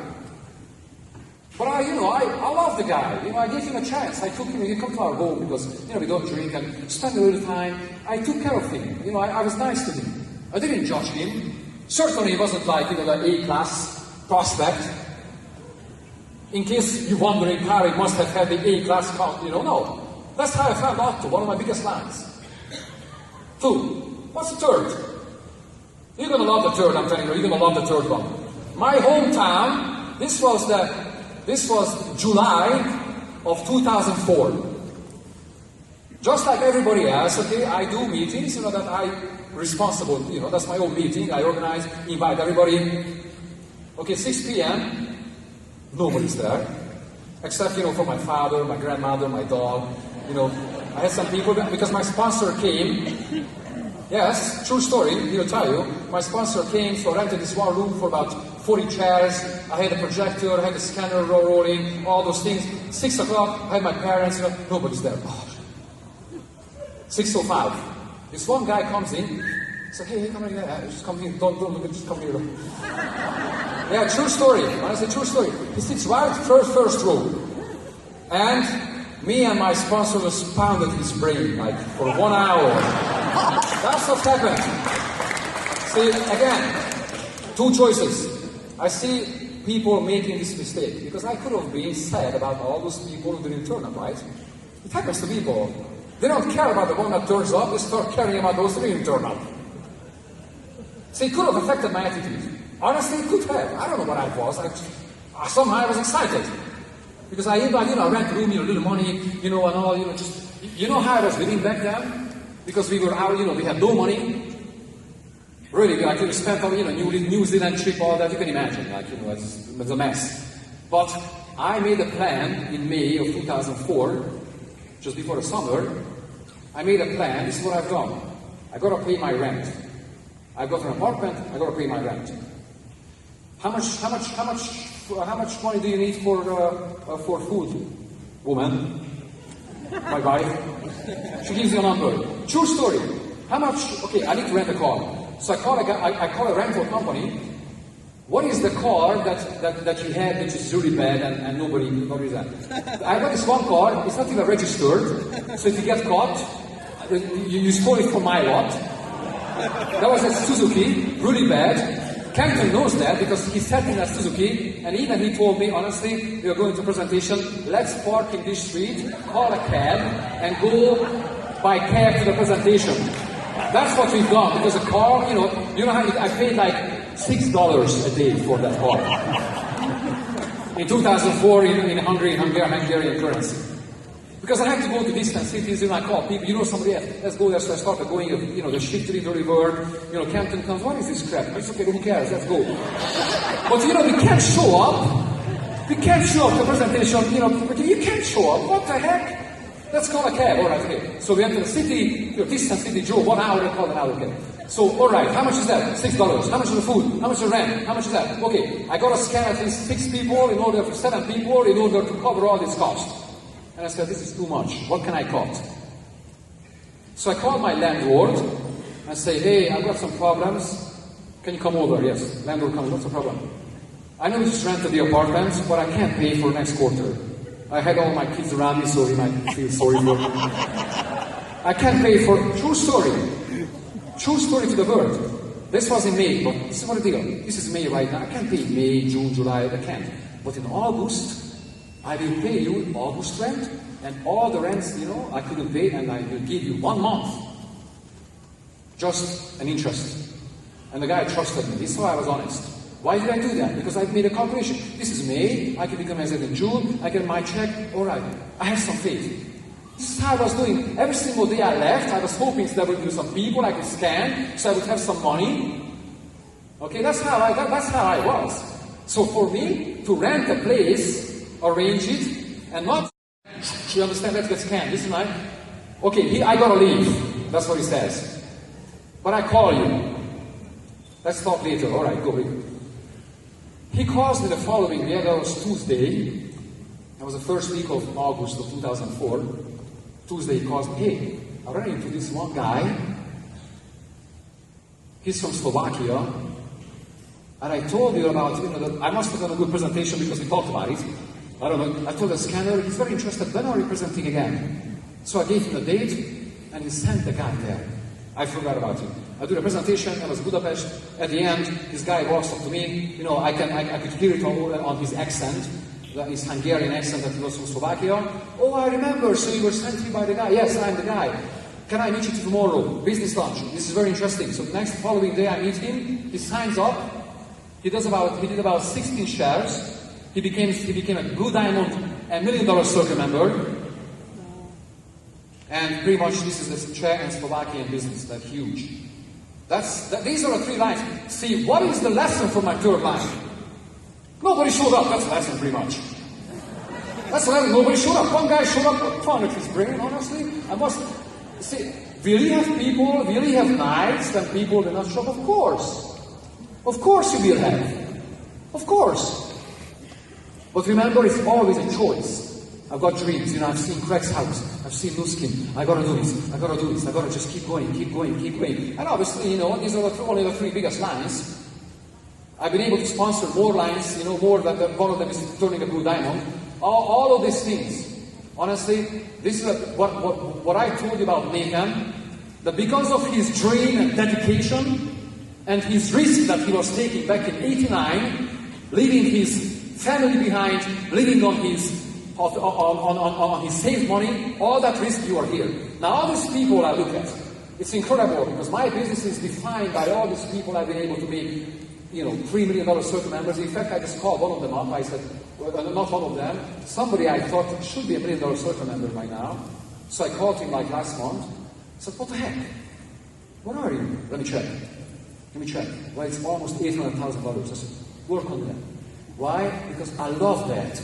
But I love the guy. I gave him a chance. I took him, he came to our home because, we don't drink and spend a little time. I took care of him. I was nice to him. I didn't judge him. Certainly he wasn't like, the A-class prospect. In case you're wondering, Kari must have had the A-class count, no. That's how I found Otto, one of my biggest lines. 2. What's the 3rd? You're going to love the 3rd, I'm telling you. You're going to love the 3rd one. My hometown, this was July of 2004. Just like everybody else, okay, I do meetings, that I'm responsible, that's my own meeting. I organize, invite everybody. Okay, 6 p.m., nobody's there. Except, for my father, my grandmother, my dog, I had some people, because my sponsor came. Yes, true story, he'll tell you. My sponsor came, so I rented this one room for about 40 chairs. I had a projector, I had a scanner rolling, all those things. 6 o'clock, I had my parents, nobody's there. Oh. 6:05. This one guy comes in. He's like, hey, come here, just come here. Don't look, just come here. Yeah, true story. When I say true story, he sits right first row. And me and my sponsor was pounded his brain, for 1 hour. That's what happened. See, again, 2 choices. I see people making this mistake, because I could have been sad about all those people who didn't turn up, right? It happens to people. They don't care about the one that turns up, they start caring about those who didn't turn up. See, it could have affected my attitude. Honestly, it could have. I don't know what I was. Somehow I was excited. Because I rent a room, little money, and all, just, how I was living back then? Because we were out, we had no money. Really, we spent on, New Zealand trip, all that, you can imagine, it was a mess. But I made a plan in May of 2004, just before the summer. I made a plan, this is what I've done. I gotta pay my rent. I've got an apartment, I gotta pay my rent. How much money do you need for food, woman? My wife. She gives you a number. True story. How much? Okay, I need to rent a car. So I call a rental company. What is the car that you had which is really bad and nobody's that? I got this one car. It's not even registered. So if you get caught, you stole it from my lot. That was a Suzuki, really bad. Kenton knows that because he sat in a Suzuki, and even he told me, honestly, we are going to presentation, let's park in this street, call a cab, and go by cab to the presentation. That's what we've done, because a car, you know how I paid like $6 a day for that car. In 2004 in Hungarian currency. Because I had to go to distant cities, and I called people, somebody else, let's go there. So I started going, the ship to the river, Kenton comes, what is this crap? It's okay, who cares, let's go. But we can't show up. We can't show up to presentation, you can't show up, what the heck? Let's call a cab, all right, okay. So we went to the city, distant city, drove 1 hour and called an hour cab. So, all right, how much is that? $6. How much is the food? How much is the rent? How much is that? Okay, I got to scan at least 6 people in order for 7 people in order to cover all this cost. And I said, this is too much. What can I cut? So I called my landlord and say, hey, I've got some problems. Can you come over? Yes. Landlord comes, what's the problem? I know you just rented the apartment, but I can't pay for next quarter. I had all my kids around me, so he might feel sorry for me. I can't pay for... True story. True story to the world. This was in May, but this is what I did. This is May right now. I can't pay May, June, July, I can't. But in August, I will pay you August rent, and all the rents, I couldn't pay, and I will give you 1 month. Just an interest. And the guy trusted me. This is why I was honest. Why did I do that? Because I've made a calculation. This is May, I can become resident in June, I get my check, alright. I have some faith. This is how I was doing. Every single day I left, I was hoping that I would do some people, I could scan, so I would have some money. Okay, that's how I was. So for me, to rent a place, arrange it, and not, you understand, let's get scanned. Listen, okay, I gotta leave. That's what he says. But I call you. Let's talk later. Alright, go read. He calls me the following day, that was Tuesday. That was the first week of August of 2004. Tuesday he calls me, hey, I ran into this one guy. He's from Slovakia. And I told you about, that I must have done a good presentation because we talked about it. I don't know, I told the scanner, he's very interested, when are you presenting again? So I gave him a date, and he sent the guy there. I forgot about it. I do the presentation, I was in Budapest. At the end, this guy walks up to me. I could hear it on his accent, his Hungarian accent that he was from Slovakia. Oh, I remember, so you were sent to me by the guy. Yes, I'm the guy. Can I meet you tomorrow? Business lunch. This is very interesting. So the following day I meet him, he signs up. He did about 16 shares. He became a Blue Diamond and $1 million circle member. And pretty much this is the Czech and Slovakian business. That's huge. These are the 3 lines. See, what is the lesson for my 3rd line? Nobody showed up. That's the lesson, pretty much. That's the lesson. Nobody showed up. One guy showed up. Found his brain, honestly. I must say, will you have nights when people do not show up? Of course. Of course you will have. Of course. But remember, it's always a choice. I've got dreams, I've seen Craig's house, I've seen Nuskin, I gotta do this, I gotta just keep going. And obviously, these are only the 3 biggest lines. I've been able to sponsor more lines, more than one of them is turning a Blue Diamond. All of these things. Honestly, this is what I told you about Nathan, that because of his dream and dedication, and his risk that he was taking back in '89, leaving his family behind, living on his saved money, all that risk, you are here. Now all these people I look at, it's incredible because my business is defined by all these people I've been able to make, $3 million circle members. In fact, I just called one of them up. I said, not one of them, somebody I thought should be a $1 million circle member by now. So I called him like last month. I said, what the heck? Where are you? Let me check. Well, it's almost $800,000. I said, work on that. Why? Because I love that.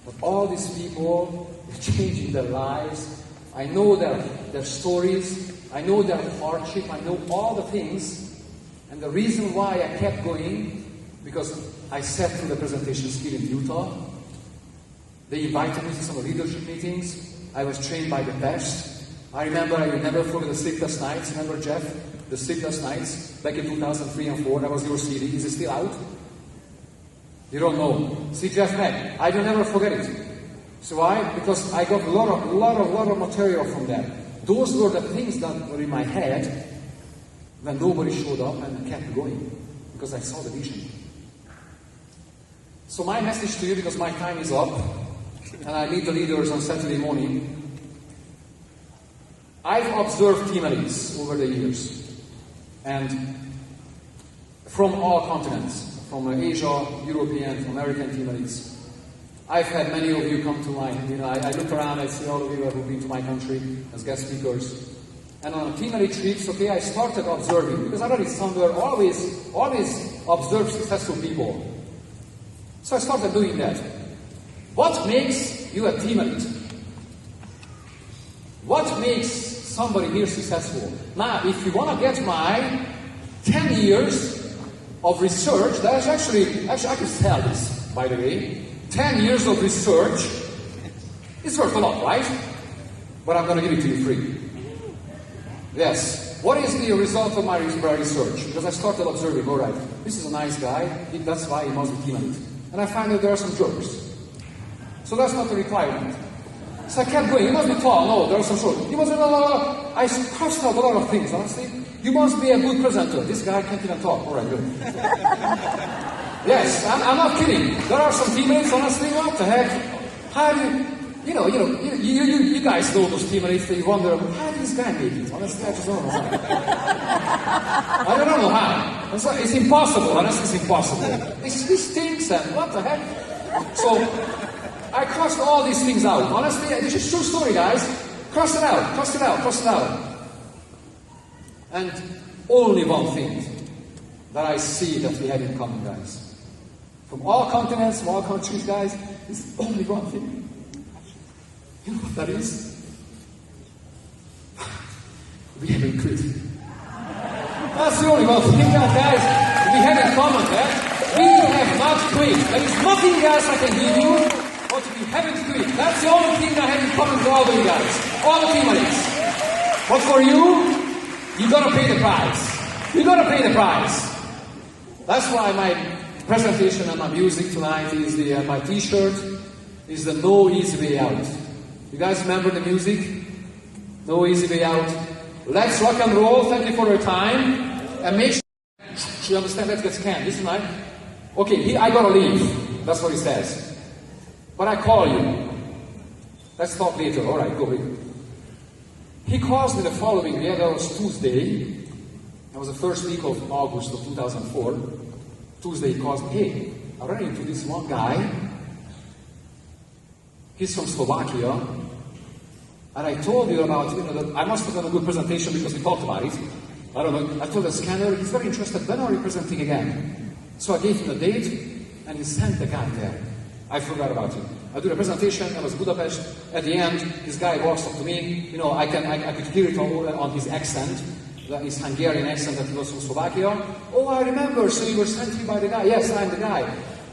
But all these people are changing their lives. I know their stories. I know their hardship. I know all the things. And the reason why I kept going, because I sat through the presentations here in Utah. They invited me to some leadership meetings. I was trained by the best. I will never forget the Sleepless Nights. Remember, Jeff? The Sleepless Nights back in 2003 and 2004. That was your CD. Is it still out? You don't know. See, Jeff Mack, I will never forget it. So why? Because I got a lot of material from that. Those were the things that were in my head when nobody showed up and I kept going. because I saw the vision. So my message to you, because my time is up, and I meet the leaders on Saturday morning, I've observed team elites over the years, and from all continents, from Asia, European, American team elites. I've had many of you come to my, I look around, I see all of you who've been to my country as guest speakers. And on team elite trips, I started observing, because I read it somewhere, always observe successful people. So I started doing that. What makes you a team elite? What makes somebody here successful? Now, if you want to get my 10 years of research, that's actually I can sell this, by the way. 10 years of research, it's worth a lot, right? But I'm going to give it to you free. Yes. What is the result of my research? Because I started observing, all right, this is a nice guy, that's why he must be team elite. And I found that there are some jerks. So that's not the requirement. So I kept going, he must be tall, no, there are some short. He must be, I crossed out a lot of things, honestly. You must be a good presenter. This guy can't even talk. All right, good. Yes, I'm not kidding. There are some teammates, honestly, what the heck? How do you guys know those teammates that you wonder, how did this guy make it? Honestly, I just don't know how. I don't know how. It's impossible, honestly, it's impossible. This stinks and what the heck? So, I crossed all these things out. Honestly, this is a true story, guys. Cross it out, cross it out, cross it out. And only one thing that I see that we have in common, guys. From all continents, from all countries, guys, is only one thing. You know what that is? We haven't quit. That's the only one thing, guys, we have in common, eh? We have not quit. There is nothing else I can give you, but we haven't quit. That's the only thing I have in common with all of you guys. All the teammates. But for you, you gotta pay the price. You gotta pay the price. That's why my presentation and my music tonight is my t-shirt is the No Easy Way Out. You guys remember the music? No Easy Way Out. Let's rock and roll. Thank you for your time. And make sure you understand that gets scanned. Listen, right? Okay, I gotta leave. That's what he says. But I call you. Let's talk later. All right, go ahead. He calls me the following day. That was Tuesday. That was the first week of August of 2004. Tuesday he calls me, hey, I ran into this one guy. He's from Slovakia. And I told you about, that I must have done a good presentation because we talked about it. I don't know. I told the scanner, he's very interested. When are you presenting again? So I gave him the date and he sent the guy there. I forgot about it. I do the presentation, I was Budapest. At the end, this guy walks up to me. I could hear it on his accent. His Hungarian accent that he was from Slovakia. Oh, I remember, so you were sent here by the guy. Yes, I'm the guy.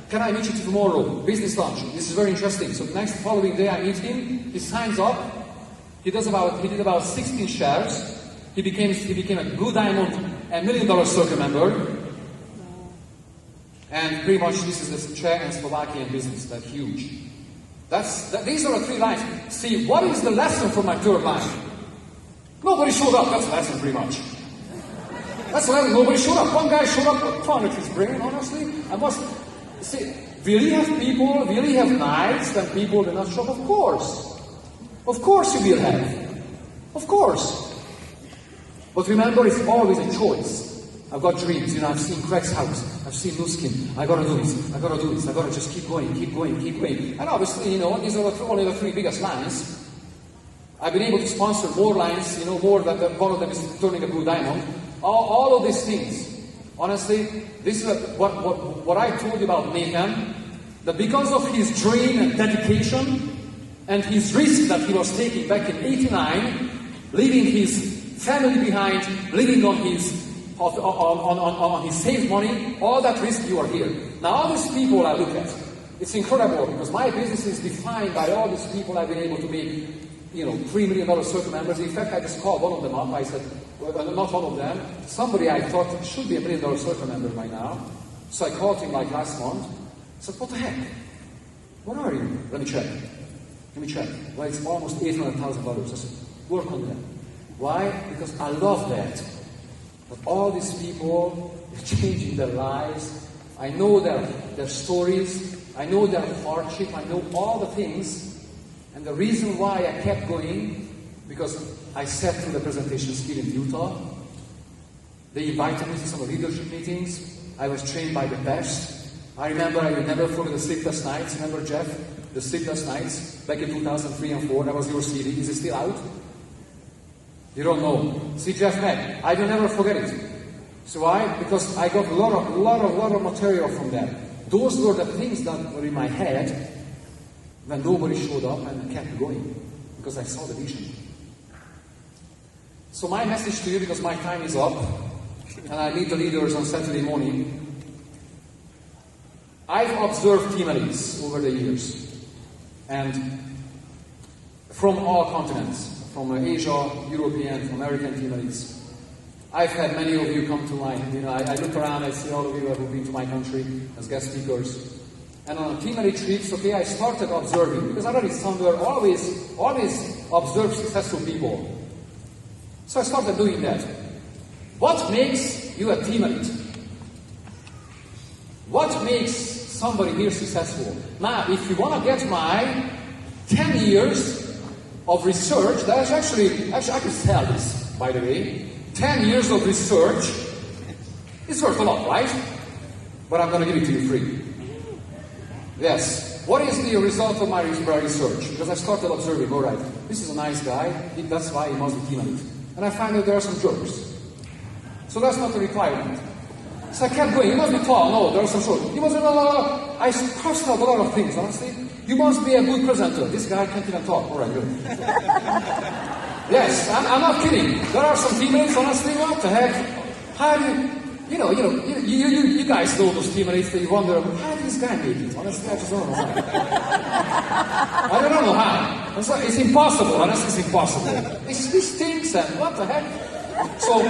Can I meet you tomorrow? Business lunch. This is very interesting. So the following day I meet him, he signs up, he did about 16 shares, he became a Blue Diamond, $1 million circle member, and pretty much this is the Czech and Slovakian business, that's huge. These are the three lines. See, what is the lesson for my third line? Nobody showed up, that's the lesson pretty much. That's the lesson, nobody showed up. One guy showed up, what fun with his brain, honestly. I must see, will he have nights when people do not show up? Of course. Of course you will have. Of course. But remember, it's always a choice. I've got dreams, I've seen Craig's house, I've seen Nuskin, I gotta do this, I gotta just keep going. And obviously, these are only the three biggest lines. I've been able to sponsor more lines, more than one of them is turning a Blue Diamond. All of these things. Honestly, this is what I told you about Nathan, that because of his dream and dedication and his risk that he was taking back in '89, leaving his family behind, living on his saved money, all that risk, you are here. Now all these people I look at, it's incredible because my business is defined by all these people I've been able to make $3 million circle members. In fact, I just called one of them up. I said, not one of them, somebody I thought should be a $1 million circle member by now. So I called him like last month. I said, what the heck? What are you? Let me check. Well, it's almost $800,000. I said, work on that. Why? Because I love that. But all these people are changing their lives. I know their stories. I know their hardship. I know all the things. And the reason why I kept going, because I sat through the presentations here in Utah. They invited me to some leadership meetings. I was trained by the best. I remember, I will never forget the Sleepless Nights. Remember, Jeff? The Sleepless Nights back in 2003 and 2004. That was your CD. Is it still out? You don't know. See, Jeff Mack, I will never forget it. So why? Because I got a lot of material from that. Those were the things that were in my head when nobody showed up, and I kept going because I saw the vision. So my message to you, because my time is up, and I meet the leaders on Saturday morning. I've observed team elites over the years, and from all continents, from Asia, European, American team elites. I've had many of you come to my, I look around, I see all of you who've been to my country as guest speakers. And on team elite trips, I started observing, because I already somewhere always observe successful people. So I started doing that. What makes you a team elite? What makes somebody here successful? Now, if you want to get my 10 years of research, that's actually I could sell this, by the way. 10 years of research is worth a lot, right? But I'm going to give it to you free. Yes. What is the result of my research? Because I started observing, all right, this is a nice guy, that's why he must be team elite. And I found that there are some jerks. So that's not a requirement. So I kept going. You must be tall. No, there are some short. You must be I crossed out a lot of things, honestly. You must be a good presenter. This guy can't even talk. All right, good. Yes, I'm not kidding. There are some teammates, honestly, what the heck? How do you guys know those teammates that you wonder, how did this guy make it? Honestly, I just don't know how. I don't know how. It's impossible. Honestly, it's impossible. This stinks and what the heck? So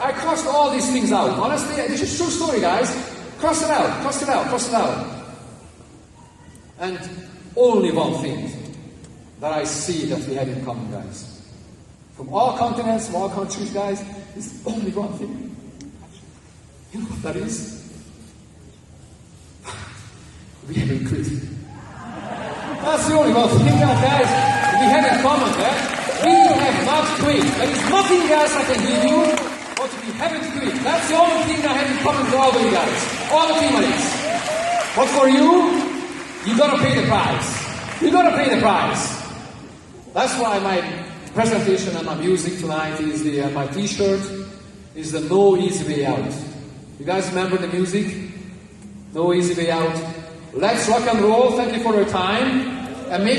I crossed all these things out. Honestly, this is a true story, guys. Cross it out. And only one thing that I see that we have in common, guys. From all continents, from all countries, guys, is only one thing. You know what that is? We haven't quit. That's the only one thing, guys, we have in common, guys. We have not quit. There is nothing else I can give you, but we haven't quit. That's the only thing I have in common with all of you guys. All the teammates. But for you gotta pay the price. You gotta pay the price. That's why my presentation and my music tonight is my t-shirt is the No Easy Way Out. You guys remember the music? No Easy Way Out. Let's rock and roll. Thank you for your time. And make sure